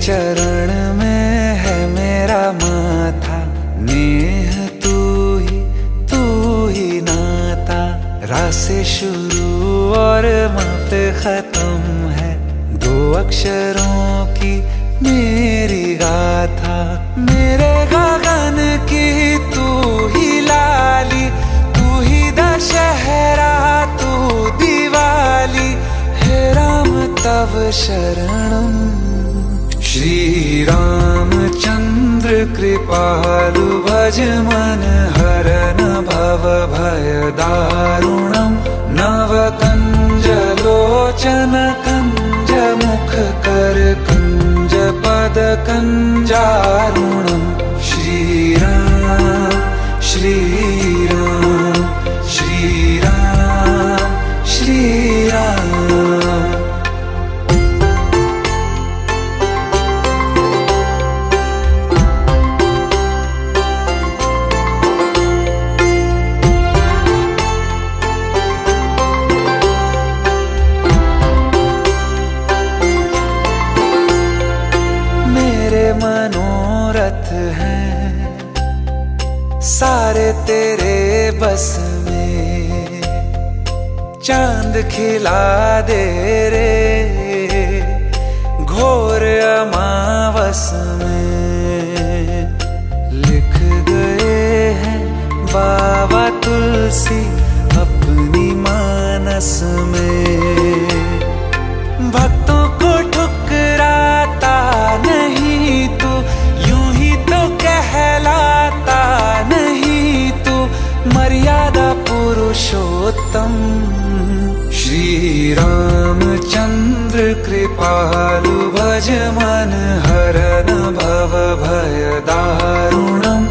चरण में है मेरा माथा, नेह तू ही नाता। रा से शुरू और माँ पे खत्म है, दो अक्षरों की मेरी गाथा। मेरे गगन की तू ही लाली, तू ही दशहरा तू दिवाली, हे राम तव शरणम। श्री रामचंद्र कृपालु भज मन हरन भव भय दारुणम। नव कंज लोचन कंज मुख कर कंज पद कंजारुणम। श्री राम श्री राम श्री राम श्री राम। मनोरथ हैं सारे तेरे बस में, चांद खिला दे रे घोर अमावस में। लिख गए हैं बाबा तुलसी अपनी मानस में, भक्तों को ठुकराता नहीं तू, यूं ही तो कहलाता नहीं तू, मर्यादा पुरुषोत्तम। श्री रामचंद्र कृपालु भज मन हरन भव भय दारुणम।